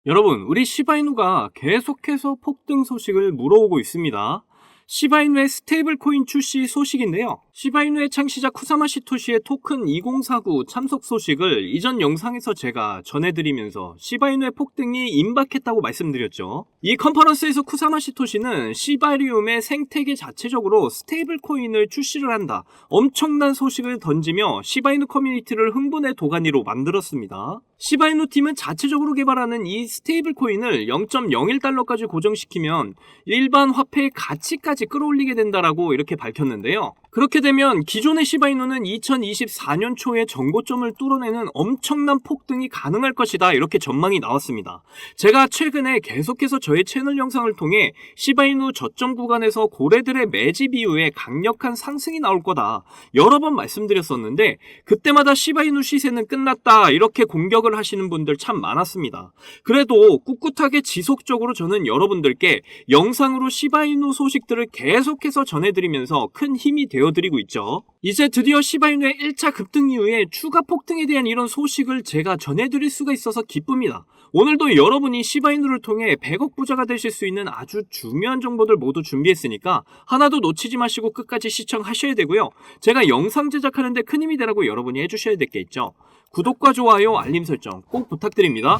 여러분, 우리 시바이누가 계속해서 폭등 소식을 물어오고 있습니다. 시바이누의 스테이블 코인 출시 소식인데요. 시바이누의 창시자 쿠사마 시토시의 토큰 2049 참석 소식을 이전 영상에서 제가 전해드리면서 시바이누의 폭등이 임박했다고 말씀드렸죠. 이 컨퍼런스에서 쿠사마 시토시는 시바리움의 생태계 자체적으로 스테이블 코인을 출시를 한다, 엄청난 소식을 던지며 시바이누 커뮤니티를 흥분의 도가니로 만들었습니다. 시바이누 팀은 자체적으로 개발하는 이 스테이블 코인을 0.01달러까지 고정시키면 일반 화폐의 가치까지 끌어올리게 된다라고 이렇게 밝혔는데요. 그렇게 되면 기존의 시바이누는 2024년 초에 전고점을 뚫어내는 엄청난 폭등이 가능할 것이다, 이렇게 전망이 나왔습니다. 제가 최근에 계속해서 저의 채널 영상을 통해 시바이누 저점 구간에서 고래들의 매집 이후에 강력한 상승이 나올 거다 여러 번 말씀드렸었는데, 그때마다 시바이누 시세는 끝났다 이렇게 공격을 하시는 분들 참 많았습니다. 그래도 꿋꿋하게 지속적으로 저는 여러분들께 영상으로 시바이누 소식들을 계속해서 전해드리면서 큰 힘이 되어드리고 있죠. 이제 드디어 시바이누의 1차 급등 이후에 추가 폭등에 대한 이런 소식을 제가 전해드릴 수가 있어서 기쁩니다. 오늘도 여러분이 시바이누를 통해 100억 부자가 되실 수 있는 아주 중요한 정보들 모두 준비했으니까 하나도 놓치지 마시고 끝까지 시청하셔야 되고요. 제가 영상 제작하는데 큰 힘이 되라고 여러분이 해주셔야 될 게 있죠. 구독과 좋아요, 알림 설정 꼭 부탁드립니다.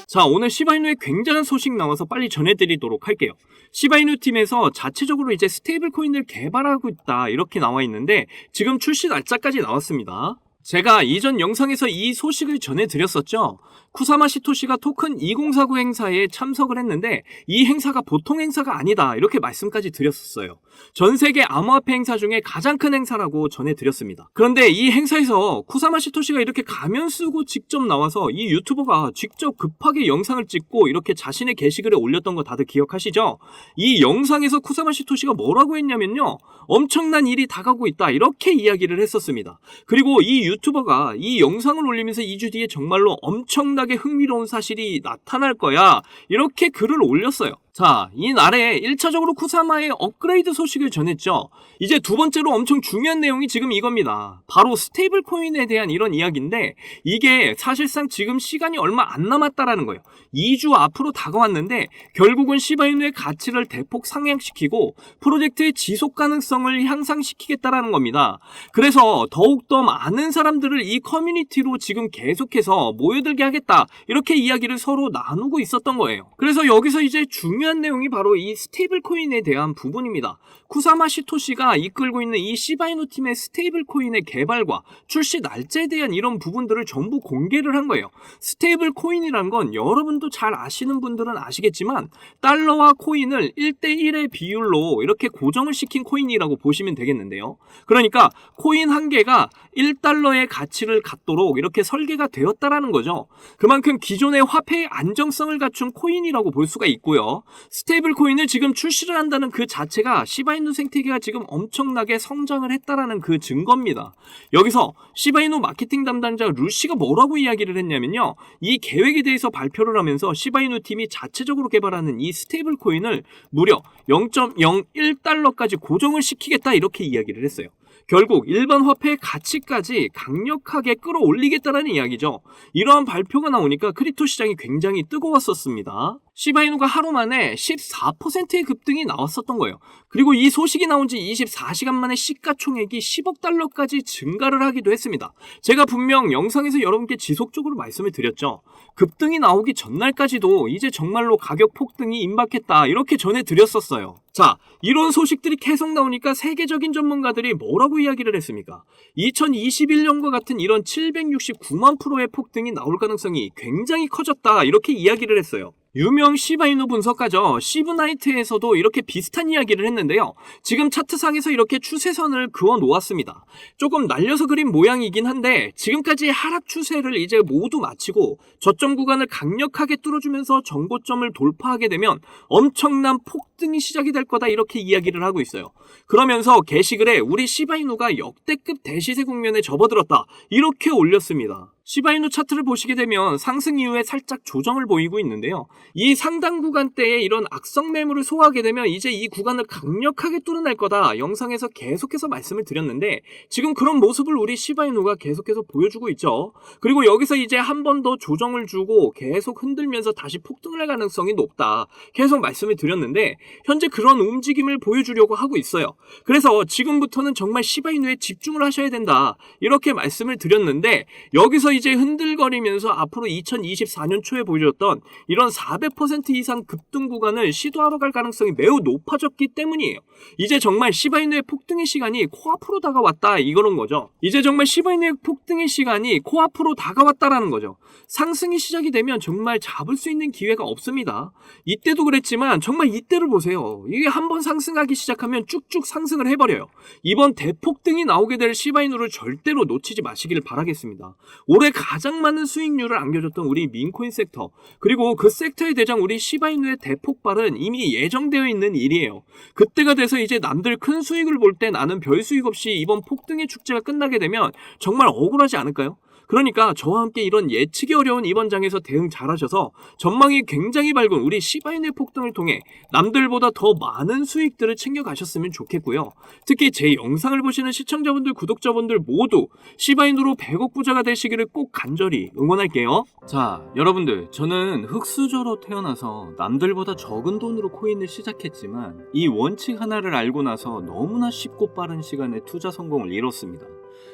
자, 오늘 시바이누의 굉장한 소식 나와서 빨리 전해드리도록 할게요. 시바이누 팀에서 자체적으로 이제 스테이블 코인을 개발하고 있다 이렇게 나와 있는데, 지금 출시 날짜까지 나왔습니다. 제가 이전 영상에서 이 소식을 전해드렸었죠. 쿠사마 시토시가 토큰 2049 행사에 참석을 했는데 이 행사가 보통 행사가 아니다 이렇게 말씀까지 드렸었어요. 전 세계 암호화폐 행사 중에 가장 큰 행사라고 전해드렸습니다. 그런데 이 행사에서 쿠사마 시토시가 이렇게 가면 쓰고 직접 나와서 이 유튜버가 직접 급하게 영상을 찍고 이렇게 자신의 게시글에 올렸던 거 다들 기억하시죠? 이 영상에서 쿠사마 시토시가 뭐라고 했냐면요, 엄청난 일이 다가오고 있다 이렇게 이야기를 했었습니다. 그리고 이 유튜버가 이 영상을 올리면서 2주 뒤에 정말로 엄청나게 흥미로운 사실이 나타날 거야 이렇게 글을 올렸어요. 자, 이날에 1차적으로 쿠사마의 업그레이드 소식을 전했죠. 이제 두 번째로 엄청 중요한 내용이 지금 이겁니다. 바로 스테이블 코인에 대한 이런 이야기인데, 이게 사실상 지금 시간이 얼마 안 남았다라는 거예요. 2주 앞으로 다가왔는데 결국은 시바이누의 가치를 대폭 상향시키고 프로젝트의 지속 가능성을 향상시키겠다라는 겁니다. 그래서 더욱더 많은 사람들을 이 커뮤니티로 지금 계속해서 모여들게 하겠다 이렇게 이야기를 서로 나누고 있었던 거예요. 그래서 여기서 이제 중요한 내용이 바로 이 스테이블 코인에 대한 부분입니다. 쿠사마 시토시가 이끌고 있는 이 시바이누 팀의 스테이블 코인의 개발과 출시 날짜에 대한 이런 부분들을 전부 공개를 한 거예요. 스테이블 코인이란 건 여러분도 잘 아시는 분들은 아시겠지만 달러와 코인을 1대1의 비율로 이렇게 고정을 시킨 코인이라고 보시면 되겠는데요. 그러니까 코인 한 개가 1달러의 가치를 갖도록 이렇게 설계가 되었다라는 거죠. 그만큼 기존의 화폐의 안정성을 갖춘 코인이라고 볼 수가 있고요. 스테이블 코인을 지금 출시를 한다는 그 자체가 시바이누 생태계가 지금 엄청나게 성장을 했다라는 그 증거입니다. 여기서 시바이누 마케팅 담당자 루시가 뭐라고 이야기를 했냐면요, 이 계획에 대해서 발표를 하면서 시바이누 팀이 자체적으로 개발하는 이 스테이블 코인을 무려 0.01달러까지 고정을 시키겠다 이렇게 이야기를 했어요. 결국 일반 화폐의 가치까지 강력하게 끌어올리겠다는 이야기죠. 이러한 발표가 나오니까 크립토 시장이 굉장히 뜨거웠었습니다. 시바이누가 하루 만에 14%의 급등이 나왔었던 거예요. 그리고 이 소식이 나온 지 24시간 만에 시가총액이 10억 달러까지 증가를 하기도 했습니다. 제가 분명 영상에서 여러분께 지속적으로 말씀을 드렸죠. 급등이 나오기 전날까지도 이제 정말로 가격 폭등이 임박했다 이렇게 전해드렸었어요. 자, 이런 소식들이 계속 나오니까 세계적인 전문가들이 뭐라고 이야기를 했습니까? 2021년과 같은 이런 769만 프로의 폭등이 나올 가능성이 굉장히 커졌다 이렇게 이야기를 했어요. 유명 시바이누 분석가죠. 시브나이트에서도 이렇게 비슷한 이야기를 했는데요. 지금 차트상에서 이렇게 추세선을 그어 놓았습니다. 조금 날려서 그린 모양이긴 한데 지금까지 하락 추세를 이제 모두 마치고 저점 구간을 강력하게 뚫어주면서 정고점을 돌파하게 되면 엄청난 폭등이 시작이 될 거다 이렇게 이야기를 하고 있어요. 그러면서 게시글에 우리 시바이누가 역대급 대시세 국면에 접어들었다 이렇게 올렸습니다. 시바이누 차트를 보시게 되면 상승 이후에 살짝 조정을 보이고 있는데요. 이 상당 구간대에 이런 악성 매물을 소화하게 되면 이제 이 구간을 강력하게 뚫어낼 거다. 영상에서 계속해서 말씀을 드렸는데 지금 그런 모습을 우리 시바이누가 계속해서 보여주고 있죠. 그리고 여기서 이제 한 번 더 조정을 주고 계속 흔들면서 다시 폭등을 할 가능성이 높다. 계속 말씀을 드렸는데 현재 그런 움직임을 보여주려고 하고 있어요. 그래서 지금부터는 정말 시바이누에 집중을 하셔야 된다. 이렇게 말씀을 드렸는데 여기서 이제 흔들거리면서 앞으로 2024년 초에 보여줬던 이런 400% 이상 급등 구간을 시도하러 갈 가능성이 매우 높아졌기 때문이에요. 이제 정말 시바이누의 폭등의 시간이 코앞으로 다가왔다 이거는 거죠. 이제 정말 시바이누의 폭등의 시간이 코앞으로 다가왔다라는 거죠. 상승이 시작이 되면 정말 잡을 수 있는 기회가 없습니다. 이때도 그랬지만 정말 이때를 보세요. 이게 한번 상승하기 시작하면 쭉쭉 상승을 해버려요. 이번 대폭등이 나오게 될 시바이누를 절대로 놓치지 마시길 바라겠습니다. 올해 가장 많은 수익률을 안겨줬던 우리 민코인 섹터, 그리고 그 섹터의 대장 우리 시바이누의 대폭발은 이미 예정되어 있는 일이에요. 그때가 돼서 이제 남들 큰 수익을 볼 때 나는 별 수익 없이 이번 폭등의 축제가 끝나게 되면 정말 억울하지 않을까요? 그러니까 저와 함께 이런 예측이 어려운 이번 장에서 대응 잘하셔서 전망이 굉장히 밝은 우리 시바이누의 폭등을 통해 남들보다 더 많은 수익들을 챙겨가셨으면 좋겠고요. 특히 제 영상을 보시는 시청자분들, 구독자분들 모두 시바이누로 100억 부자가 되시기를 꼭 간절히 응원할게요. 자, 여러분들, 저는 흙수저로 태어나서 남들보다 적은 돈으로 코인을 시작했지만 이 원칙 하나를 알고 나서 너무나 쉽고 빠른 시간에 투자 성공을 이뤘습니다.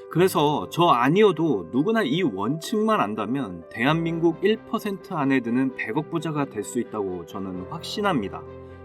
그래서 저 아니어도 누구나 이 원칙만 안다면 대한민국 1% 안에 드는 100억 부자가 될 수 있다고 저는 확신합니다.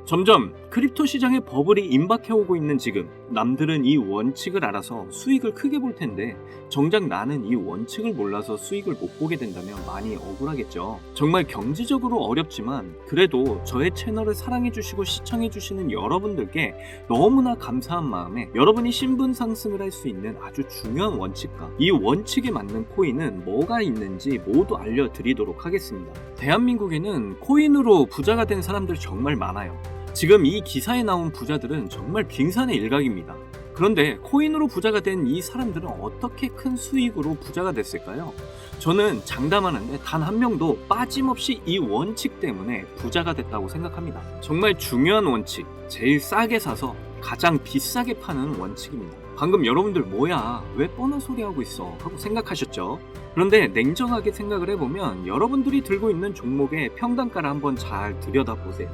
점점 크립토 시장의 버블이 임박해오고 있는 지금 남들은 이 원칙을 알아서 수익을 크게 볼 텐데 정작 나는 이 원칙을 몰라서 수익을 못 보게 된다면 많이 억울하겠죠. 정말 경제적으로 어렵지만 그래도 저의 채널을 사랑해주시고 시청해주시는 여러분들께 너무나 감사한 마음에 여러분이 신분 상승을 할 수 있는 아주 중요한 원칙과 이 원칙에 맞는 코인은 뭐가 있는지 모두 알려드리도록 하겠습니다. 대한민국에는 코인으로 부자가 된 사람들이 정말 많아요. 지금 이 기사에 나온 부자들은 정말 빙산의 일각입니다. 그런데 코인으로 부자가 된 이 사람들은 어떻게 큰 수익으로 부자가 됐을까요? 저는 장담하는데 단 한 명도 빠짐없이 이 원칙 때문에 부자가 됐다고 생각합니다. 정말 중요한 원칙, 제일 싸게 사서 가장 비싸게 파는 원칙입니다. 방금 여러분들 뭐야, 왜 뻔한 소리 하고 있어 하고 생각하셨죠? 그런데 냉정하게 생각을 해보면 여러분들이 들고 있는 종목의 평단가를 한번 잘 들여다보세요.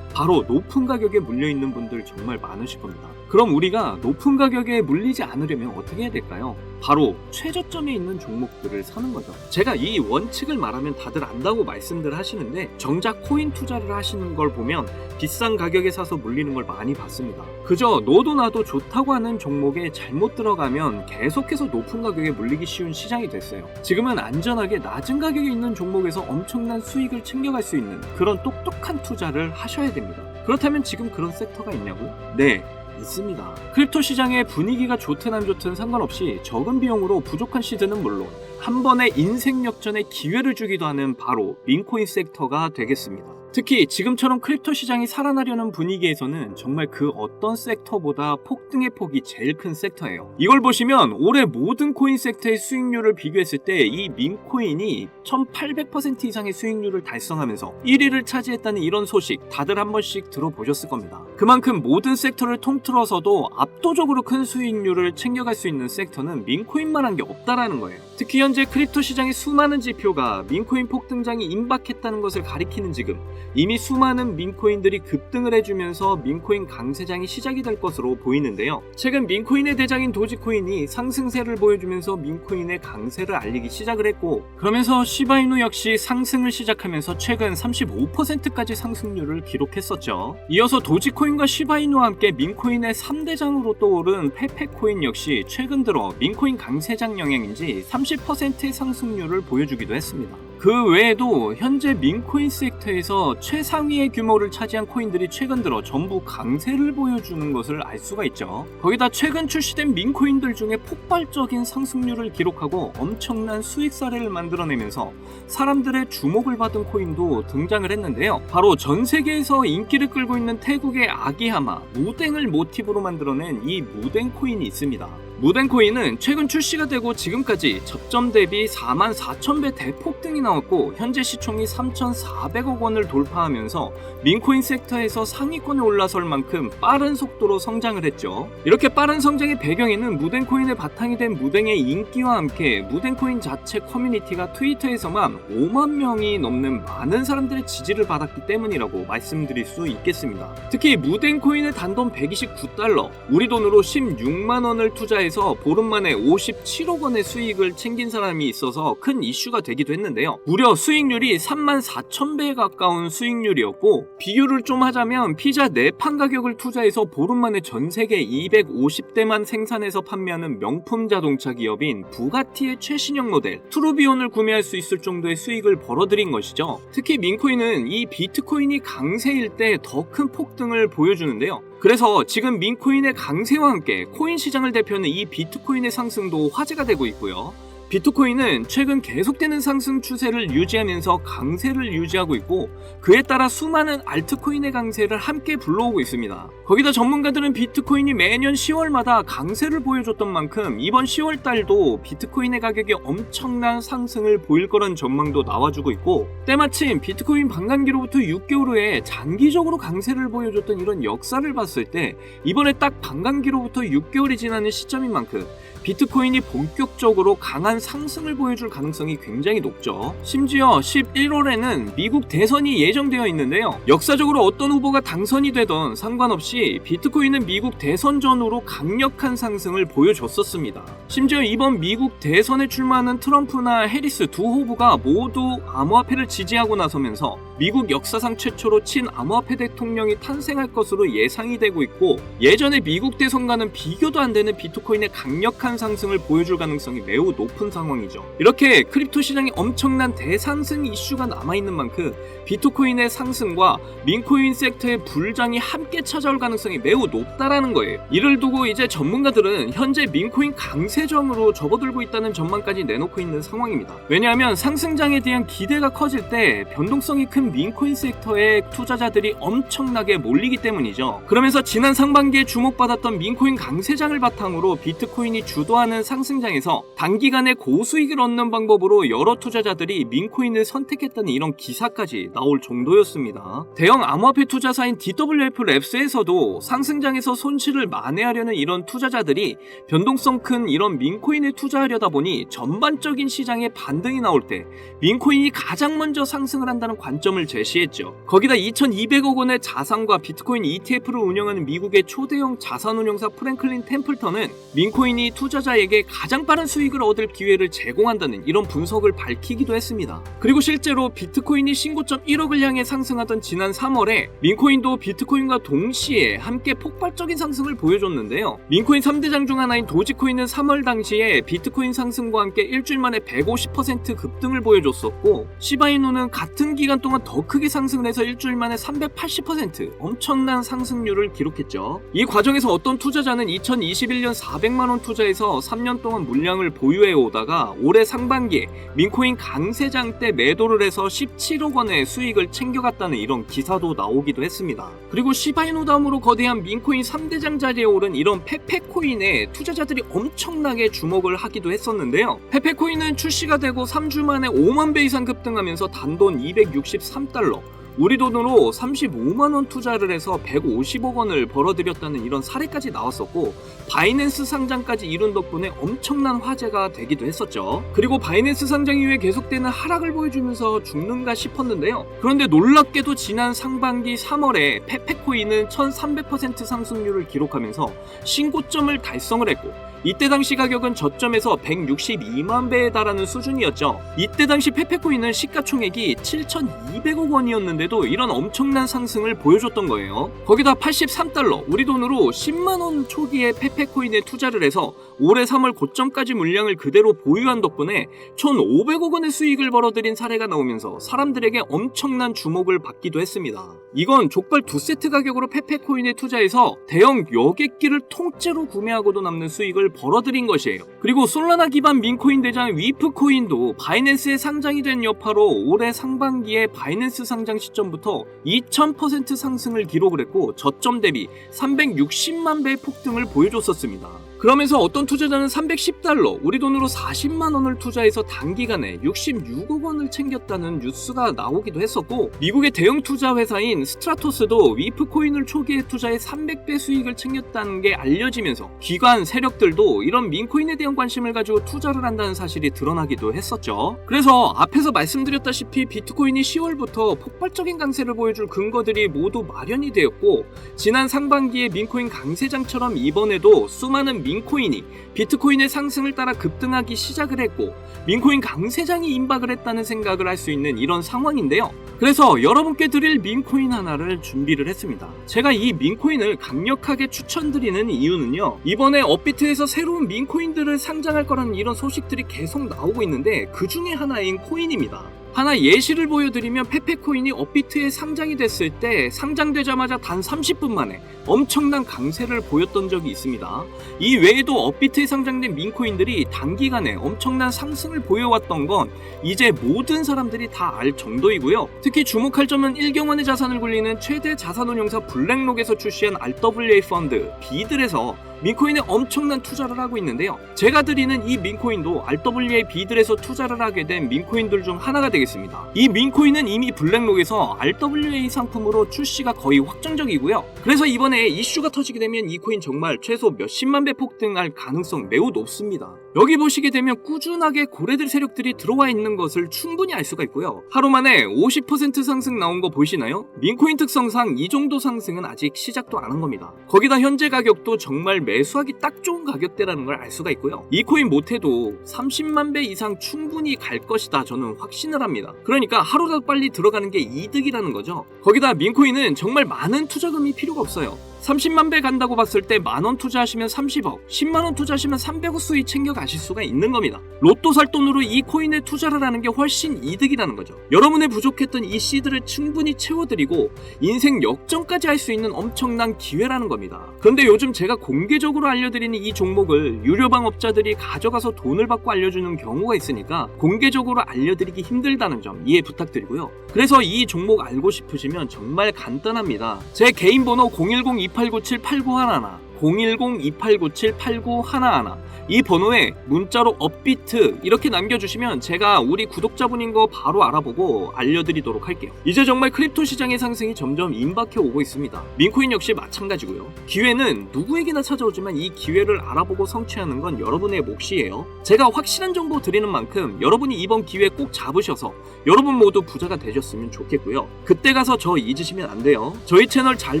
바로 높은 가격에 물려있는 분들 정말 많으실 겁니다. 그럼 우리가 높은 가격에 물리지 않으려면 어떻게 해야 될까요? 바로 최저점에 있는 종목들을 사는 거죠. 제가 이 원칙을 말하면 다들 안다고 말씀들 하시는데 정작 코인 투자를 하시는 걸 보면 비싼 가격에 사서 물리는 걸 많이 봤습니다. 그저 너도 나도 좋다고 하는 종목에 잘못 들어가면 계속해서 높은 가격에 물리기 쉬운 시장이 됐어요. 지금은 안전하게 낮은 가격에 있는 종목에서 엄청난 수익을 챙겨갈 수 있는 그런 똑똑한 투자를 하셔야 됩니다. 그렇다면 지금 그런 섹터가 있냐고요? 네, 있습니다. 크립토 시장의 분위기가 좋든 안 좋든 상관없이 적은 비용으로 부족한 시드는 물론 한 번의 인생 역전의 기회를 주기도 하는 바로 민코인 섹터가 되겠습니다. 특히 지금처럼 크립토 시장이 살아나려는 분위기에서는 정말 그 어떤 섹터보다 폭등의 폭이 제일 큰 섹터예요. 이걸 보시면 올해 모든 코인 섹터의 수익률을 비교했을 때 이 민코인이 1800% 이상의 수익률을 달성하면서 1위를 차지했다는 이런 소식 다들 한 번씩 들어보셨을 겁니다. 그만큼 모든 섹터를 통틀어서도 압도적으로 큰 수익률을 챙겨갈 수 있는 섹터는 민코인만 한 게 없다라는 거예요. 특히 현재 크립토 시장의 수많은 지표가 민코인 폭등장이 임박했다는 것을 가리키는 지금 이미 수많은 민코인들이 급등을 해주면서 민코인 강세장이 시작이 될 것으로 보이는데요. 최근 민코인의 대장인 도지코인이 상승세를 보여주면서 민코인의 강세를 알리기 시작을 했고 그러면서 시바이누 역시 상승을 시작하면서 최근 35%까지 상승률을 기록했었죠. 이어서 도지코인과 시바이누와 함께 민코인의 3대장으로 떠오른 페페코인 역시 최근 들어 민코인 강세장 영향인지 30%의 상승률을 보여주기도 했습니다. 그 외에도 현재 민코인 섹터에서 최상위의 규모를 차지한 코인들이 최근 들어 전부 강세를 보여주는 것을 알 수가 있죠. 거기다 최근 출시된 민코인들 중에 폭발적인 상승률을 기록하고 엄청난 수익 사례를 만들어내면서 사람들의 주목을 받은 코인도 등장을 했는데요. 바로 전 세계에서 인기를 끌고 있는 태국의 아기하마, 무댕을 모티브로 만들어낸 이 무댕 코인이 있습니다. 무덴코인은 최근 출시가 되고 지금까지 저점 대비 44,000배 대폭등이 나왔고 현재 시총이 3,400억 원을 돌파하면서 민코인 섹터에서 상위권에 올라설 만큼 빠른 속도로 성장을 했죠. 이렇게 빠른 성장의 배경에는 무덴코인의 바탕이 된 무덴의 인기와 함께 무덴코인 자체 커뮤니티가 트위터에서만 5만 명이 넘는 많은 사람들의 지지를 받았기 때문이라고 말씀드릴 수 있겠습니다. 특히 무덴코인의 단돈 129달러, 우리 돈으로 16만 원을 투자해서 보름 만에 57억 원의 수익을 챙긴 사람이 있어서 큰 이슈가 되기도 했는데요. 무려 수익률이 34,000배에 가까운 수익률이었고, 비교를 좀 하자면 피자 4판 가격을 투자해서 보름 만에 전 세계 250대만 생산해서 판매하는 명품 자동차 기업인 부가티의 최신형 모델 트루비온을 구매할 수 있을 정도의 수익을 벌어들인 것이죠. 특히 민코인은 이 비트코인이 강세일 때 더 큰 폭등을 보여주는데요. 그래서 지금 민코인의 강세와 함께 코인 시장을 대표하는 이 비트코인의 상승도 화제가 되고 있고요. 비트코인은 최근 계속되는 상승 추세를 유지하면서 강세를 유지하고 있고, 그에 따라 수많은 알트코인의 강세를 함께 불러오고 있습니다. 거기다 전문가들은 비트코인이 매년 10월마다 강세를 보여줬던 만큼 이번 10월 달도 비트코인의 가격이 엄청난 상승을 보일 거란 전망도 나와주고 있고, 때마침 비트코인 반감기로부터 6개월 후에 장기적으로 강세를 보여줬던 이런 역사를 봤을 때 이번에 딱 반감기로부터 6개월이 지나는 시점인 만큼 비트코인이 본격적으로 강한 상승을 보여줄 가능성이 굉장히 높죠. 심지어 11월에는 미국 대선이 예정되어 있는데요. 역사적으로 어떤 후보가 당선이 되던 상관없이 비트코인은 미국 대선 전후로 강력한 상승을 보여줬었습니다. 심지어 이번 미국 대선에 출마하는 트럼프나 해리스 두 후보가 모두 암호화폐를 지지하고 나서면서 미국 역사상 최초로 친암호화폐 대통령이 탄생할 것으로 예상이 되고 있고, 예전에 미국 대선과는 비교도 안 되는 비트코인의 강력한 상승을 보여줄 가능성이 매우 높은 상황이죠. 이렇게 크립토 시장에 엄청난 대상승 이슈가 남아있는 만큼 비트코인의 상승과 민코인 섹터의 불장이 함께 찾아올 가능성이 매우 높다라는 거예요. 이를 두고 이제 전문가들은 현재 민코인 강세점으로 접어들고 있다는 전망까지 내놓고 있는 상황입니다. 왜냐하면 상승장에 대한 기대가 커질 때 변동성이 큰 민코인 섹터에 투자자들이 엄청나게 몰리기 때문이죠. 그러면서 지난 상반기에 주목받았던 민코인 강세장을 바탕으로 비트코인이 주도하는 상승장에서 단기간에 고수익을 얻는 방법으로 여러 투자자들이 민코인을 선택했다는 이런 기사까지 나올 정도였습니다. 대형 암호화폐 투자사인 DWF 랩스에서도 상승장에서 손실을 만회하려는 이런 투자자들이 변동성 큰 이런 민코인에 투자하려다 보니 전반적인 시장에 반등이 나올 때 민코인이 가장 먼저 상승을 한다는 관점을 제시했죠. 거기다 2,200억 원의 자산과 비트코인 ETF를 운영하는 미국의 초대형 자산운용사 프랭클린 템플턴은 민코인이 투자자에게 가장 빠른 수익을 얻을 기회를 제공한다는 이런 분석을 밝히기도 했습니다. 그리고 실제로 비트코인이 신고점 1억을 향해 상승하던 지난 3월에 민코인도 비트코인과 동시에 함께 폭발적인 상승을 보여줬는데요. 민코인 3대장 중 하나인 도지코인은 3월 당시에 비트코인 상승과 함께 일주일 만에 150% 급등을 보여줬었고, 시바이누는 같은 기간 동안 더 크게 상승을 해서 일주일 만에 380% 엄청난 상승률을 기록했죠. 이 과정에서 어떤 투자자는 2021년 400만원 투자해서 3년 동안 물량을 보유해 오다가 올해 상반기에 민코인 강세장 때 매도를 해서 17억 원의 수익을 챙겨갔다는 이런 기사도 나오기도 했습니다. 그리고 시바이누 다음으로 거대한 민코인 3대장 자리에 오른 이런 페페코인에 투자자들이 엄청나게 주목을 하기도 했었는데요. 페페코인은 출시가 되고 3주 만에 5만 배 이상 급등하면서 단돈 263달러, 우리 돈으로 35만원 투자를 해서 150억 원을 벌어들였다는 이런 사례까지 나왔었고, 바이낸스 상장까지 이룬 덕분에 엄청난 화제가 되기도 했었죠. 그리고 바이낸스 상장 이후에 계속되는 하락을 보여주면서 죽는가 싶었는데요. 그런데 놀랍게도 지난 상반기 3월에 페페코인은 1300% 상승률을 기록하면서 신고점을 달성을 했고, 이때 당시 가격은 저점에서 162만 배에 달하는 수준이었죠. 이때 당시 페페코인은 시가총액이 7,200억 원이었는데도 이런 엄청난 상승을 보여줬던 거예요. 거기다 83달러, 우리 돈으로 10만원 초기에 페페코인에 투자를 해서 올해 3월 고점까지 물량을 그대로 보유한 덕분에 1,500억 원의 수익을 벌어들인 사례가 나오면서 사람들에게 엄청난 주목을 받기도 했습니다. 이건 족발 2세트 가격으로 페페코인에 투자해서 대형 여객기를 통째로 구매하고도 남는 수익을 벌어들인 것이에요. 그리고 솔라나 기반 민코인 대장 위프코인도 바이낸스에 상장이 된 여파로 올해 상반기에 바이낸스 상장 시점부터 2000% 상승을 기록을 했고 저점 대비 360만 배의 폭등을 보여줬었습니다. 그러면서 어떤 투자자는 310달러, 우리 돈으로 40만 원을 투자해서 단기간에 66억 원을 챙겼다는 뉴스가 나오기도 했었고, 미국의 대형 투자 회사인 스트라토스도 위프 코인을 초기에 투자해 300배 수익을 챙겼다는 게 알려지면서 기관 세력들도 이런 민코인에 대한 관심을 가지고 투자를 한다는 사실이 드러나기도 했었죠. 그래서 앞에서 말씀드렸다시피 비트코인이 10월부터 폭발적인 강세를 보여줄 근거들이 모두 마련이 되었고, 지난 상반기에 민코인 강세장처럼 이번에도 수많은 민코인이 비트코인의 상승을 따라 급등하기 시작을 했고, 민코인 강세장이 임박을 했다는 생각을 할 수 있는 이런 상황인데요. 그래서 여러분께 드릴 민코인 하나를 준비를 했습니다. 제가 이 민코인을 강력하게 추천드리는 이유는요, 이번에 업비트에서 새로운 민코인들을 상장할 거라는 이런 소식들이 계속 나오고 있는데 그 중에 하나인 코인입니다. 하나 예시를 보여드리면, 페페코인이 업비트에 상장이 됐을 때 상장되자마자 단 30분 만에 엄청난 강세를 보였던 적이 있습니다. 이 외에도 업비트에 상장된 민코인들이 단기간에 엄청난 상승을 보여왔던 건 이제 모든 사람들이 다 알 정도이고요. 특히 주목할 점은 1경원의 자산을 굴리는 최대 자산운용사 블랙록에서 출시한 RWA 펀드 비들에서 민코인에 엄청난 투자를 하고 있는데요. 제가 드리는 이 민코인도 RWA 비들에서 투자를 하게 된 민코인들 중 하나가 되겠습니다. 이 민코인은 이미 블랙록에서 RWA 상품으로 출시가 거의 확정적이고요. 그래서 이번에 이슈가 터지게 되면 이 코인 정말 최소 몇십만 배 폭등할 가능성 매우 높습니다. 여기 보시게 되면 꾸준하게 고래들 세력들이 들어와 있는 것을 충분히 알 수가 있고요. 하루 만에 50% 상승 나온 거 보이시나요? 민코인 특성상 이 정도 상승은 아직 시작도 안 한 겁니다. 거기다 현재 가격도 정말 매수하기 딱 좋은 가격대라는 걸 알 수가 있고요. 이 코인 못해도 30만 배 이상 충분히 갈 것이다, 저는 확신을 합니다. 그러니까 하루라도 빨리 들어가는 게 이득이라는 거죠. 거기다 민코인은 정말 많은 투자금이 필요가 없어요. 30만 배 간다고 봤을 때 만원 투자하시면 30억, 10만원 투자하시면 300억 수익 챙겨가실 수가 있는 겁니다. 로또 살 돈으로 이 코인에 투자를 하는 게 훨씬 이득이라는 거죠. 여러분의 부족했던 이 씨드를 충분히 채워드리고 인생 역전까지 할 수 있는 엄청난 기회라는 겁니다. 그런데 요즘 제가 공개적으로 알려드리는 이 종목을 유료방 업자들이 가져가서 돈을 받고 알려주는 경우가 있으니까 공개적으로 알려드리기 힘들다는 점 이해 부탁드리고요. 그래서 이 종목 알고 싶으시면 정말 간단합니다. 제 개인 번호 010-2897-8911 010-2897-8911 이 번호에 문자로 업비트 이렇게 남겨주시면 제가 우리 구독자분인 거 바로 알아보고 알려드리도록 할게요. 이제 정말 크립토 시장의 상승이 점점 임박해 오고 있습니다. 민코인 역시 마찬가지고요. 기회는 누구에게나 찾아오지만 이 기회를 알아보고 성취하는 건 여러분의 몫이에요. 제가 확실한 정보 드리는 만큼 여러분이 이번 기회 꼭 잡으셔서 여러분 모두 부자가 되셨으면 좋겠고요. 그때 가서 저 잊으시면 안 돼요. 저희 채널 잘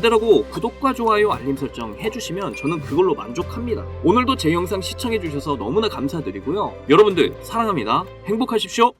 되라고 구독과 좋아요 알림 설정 해주시면 저는 그걸로 만족합니다. 오늘도 제 영상 시청해주셔서 너무나 감사드리고요. 여러분들 사랑합니다. 행복하십시오.